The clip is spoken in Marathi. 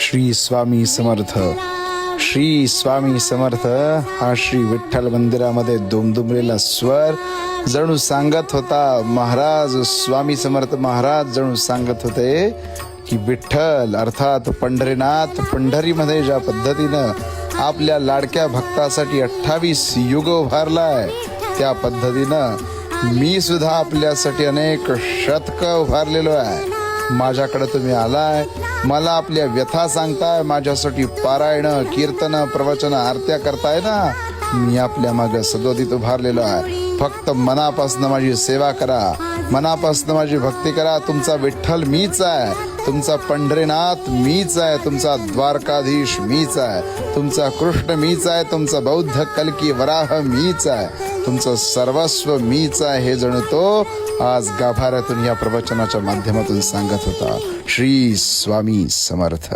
श्री स्वामी समर्थ. श्री स्वामी समर्थ हा श्री विठ्ठल मंदिरामध्ये दुमदुमलेला स्वर जणू सांगत होता. महाराज स्वामी समर्थ महाराज जणू सांगत होते की विठ्ठल अर्थात पंढरीनाथ पंढरीमध्ये ज्या पद्धतीनं आपल्या लाडक्या भक्तासाठी 28 युग उभारलाय, त्या पद्धतीनं मी सुद्धा आपल्यासाठी अनेक शतक उभारलेलो आहे. माझ्याकडे तुम्ही आलाय, मला आपल्या व्यथा सांगताय, माझ्यासाठी पारायण कीर्तन प्रवचन आरत्या करताय ना. मी आपल्या मागे सदोदित उभारलेलो आहे. फक्त मनापासून माझी सेवा करा, मनापासून माझी भक्ती करा. तुमचा विठ्ठल मीच आहे, तुमचा पंढरीनाथ मीच आहे, तुमचा द्वारकाधीश मीच आहे, तुमचा कृष्ण मीच आहे, तुमचा बौद्ध कल्की वराह मीच आहे, तुमचं सर्वस्व मीच आहे. हे जणू तो आज गाभाऱ्यातून या प्रवचनाच्या माध्यमातून सांगत होता. श्री स्वामी समर्थ.